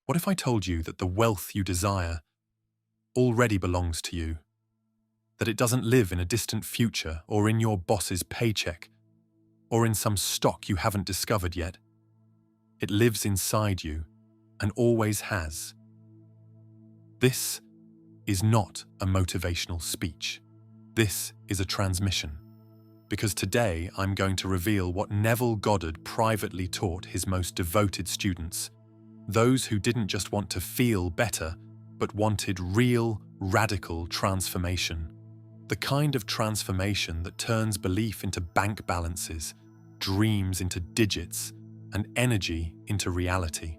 What if I told you that the wealth you desire already belongs to you? That it doesn't live in a distant future or in your boss's paycheck or in some stock you haven't discovered yet. It lives inside you and always has. This is not a motivational speech. This is a transmission. Because today I'm going to reveal what Neville Goddard privately taught his most devoted students, those who didn't just want to feel better, but wanted real, radical transformation. The kind of transformation that turns belief into bank balances, dreams into digits, and energy into reality.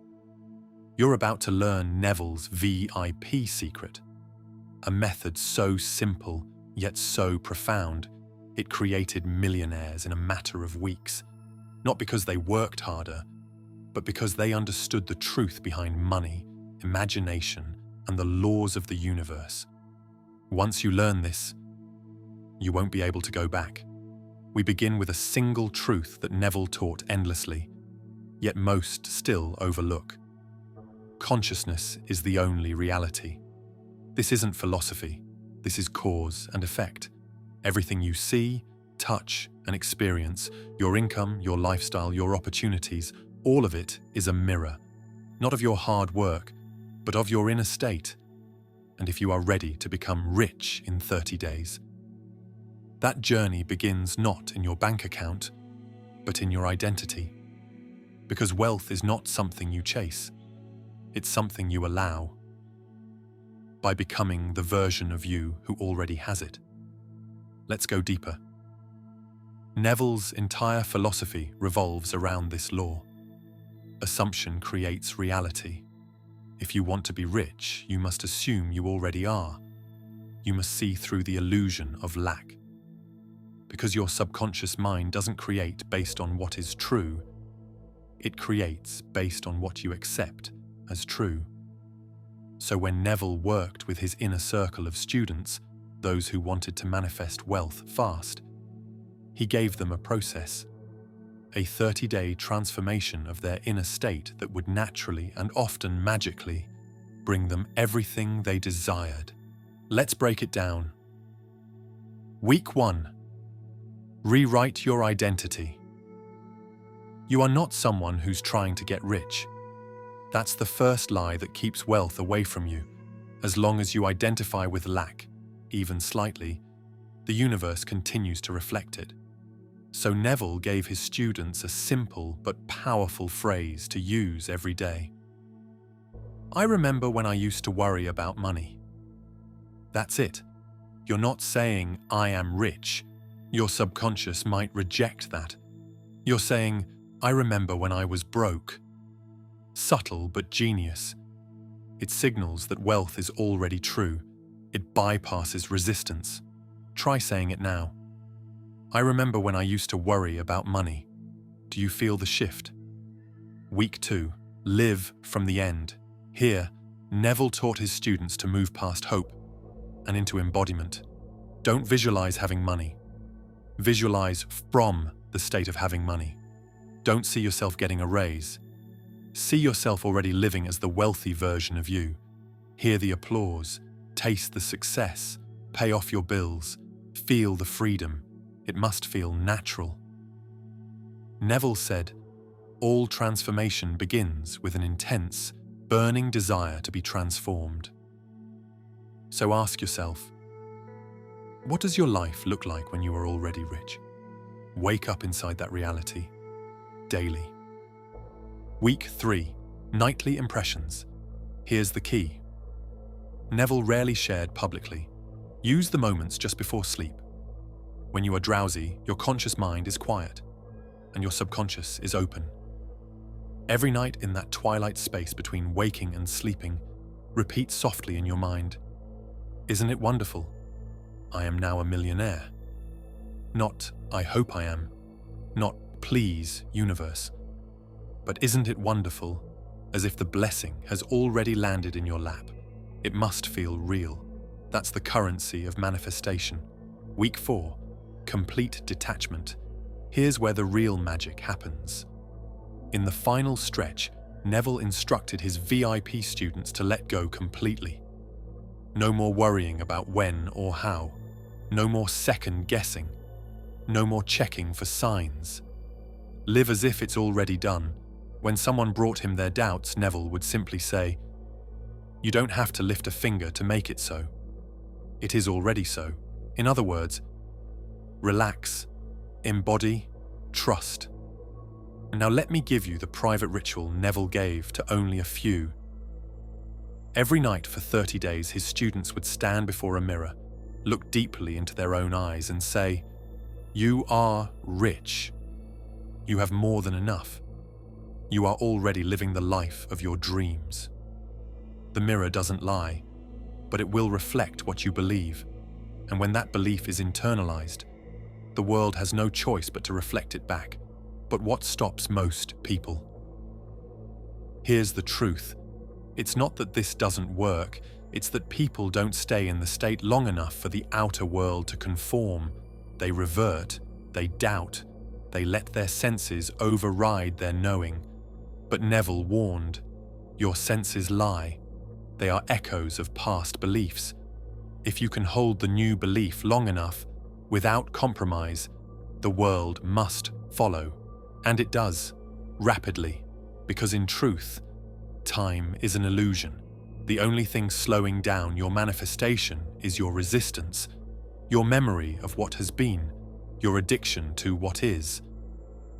You're about to learn Neville's VIP secret, a method so simple yet so profound, it created millionaires in a matter of weeks, not because they worked harder, but because they understood the truth behind money, imagination, and the laws of the universe. Once you learn this, you won't be able to go back. We begin with a single truth that Neville taught endlessly, yet most still overlook. Consciousness is the only reality. This isn't philosophy. This is cause and effect. Everything you see, touch, and experience, your income, your lifestyle, your opportunities, all of it is a mirror, not of your hard work, but of your inner state, and if you are ready to become rich in 30 days. That journey begins not in your bank account, but in your identity. Because wealth is not something you chase, it's something you allow. By becoming the version of you who already has it. Let's go deeper. Neville's entire philosophy revolves around this law. Assumption creates reality. If you want to be rich, you must assume you already are. You must see through the illusion of lack. Because your subconscious mind doesn't create based on what is true, it creates based on what you accept as true. So when Neville worked with his inner circle of students, those who wanted to manifest wealth fast, he gave them a process, a 30-day transformation of their inner state that would naturally and often magically bring them everything they desired. Let's break it down. Week 1. Rewrite your identity. You are not someone who's trying to get rich. That's the first lie that keeps wealth away from you. As long as you identify with lack, even slightly, the universe continues to reflect it. So Neville gave his students a simple but powerful phrase to use every day. I remember when I used to worry about money. That's it. You're not saying, I am rich. Your subconscious might reject that. You're saying, I remember when I was broke. Subtle but genius. It signals that wealth is already true. It bypasses resistance. Try saying it now. I remember when I used to worry about money. Do you feel the shift? Week 2. Live from the end. Here, Neville taught his students to move past hope and into embodiment. Don't visualize having money. Visualize from the state of having money. Don't see yourself getting a raise. See yourself already living as the wealthy version of you. Hear the applause, taste the success, pay off your bills, feel the freedom. It must feel natural. Neville said, all transformation begins with an intense, burning desire to be transformed. So ask yourself, what does your life look like when you are already rich? Wake up inside that reality, daily. Week 3. Nightly impressions. Here's the key. Neville rarely shared publicly. Use the moments just before sleep. When you are drowsy, your conscious mind is quiet, and your subconscious is open. Every night in that twilight space between waking and sleeping, repeat softly in your mind, isn't it wonderful? I am now a millionaire. Not, I hope I am. Not, please, universe. But isn't it wonderful? As if the blessing has already landed in your lap. It must feel real. That's the currency of manifestation. Week 4. Complete detachment. Here's where the real magic happens. In the final stretch, Neville instructed his VIP students to let go completely. No more worrying about when or how. No more second guessing. No more checking for signs. Live as if it's already done. When someone brought him their doubts, Neville would simply say, "You don't have to lift a finger to make it so. It is already so." In other words, relax, embody, trust. And now let me give you the private ritual Neville gave to only a few. Every night for 30 days, his students would stand before a mirror, look deeply into their own eyes and say, "You are rich. You have more than enough. You are already living the life of your dreams." The mirror doesn't lie, but it will reflect what you believe. And when that belief is internalized, the world has no choice but to reflect it back. But what stops most people? Here's the truth. It's not that this doesn't work, it's that people don't stay in the state long enough for the outer world to conform. They revert, they doubt, they let their senses override their knowing. But Neville warned, your senses lie. They are echoes of past beliefs. If you can hold the new belief long enough, without compromise, the world must follow. And it does, rapidly, because in truth, time is an illusion. The only thing slowing down your manifestation is your resistance, your memory of what has been, your addiction to what is.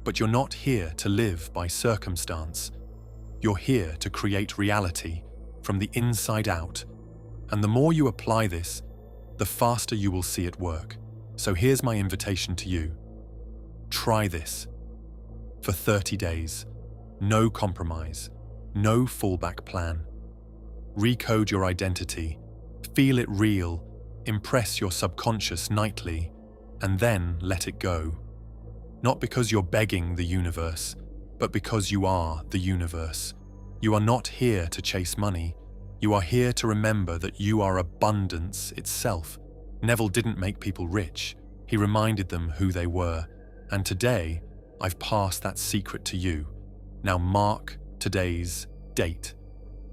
But you're not here to live by circumstance. You're here to create reality from the inside out. And the more you apply this, the faster you will see it work. So here's my invitation to you. Try this. For 30 days, no compromise, no fallback plan. Recode your identity, feel it real, impress your subconscious nightly, and then let it go. Not because you're begging the universe, but because you are the universe. You are not here to chase money. You are here to remember that you are abundance itself. Neville didn't make people rich. He reminded them who they were. And today, I've passed that secret to you. Now mark today's date.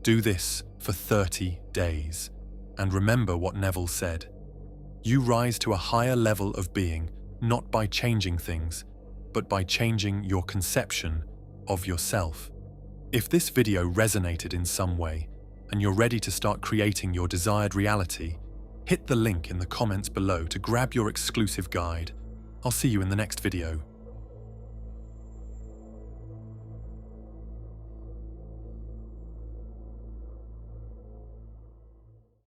Do this for 30 days. And remember what Neville said. You rise to a higher level of being, not by changing things, but by changing your conception of yourself. If this video resonated in some way, and you're ready to start creating your desired reality, hit the link in the comments below to grab your exclusive guide. I'll see you in the next video.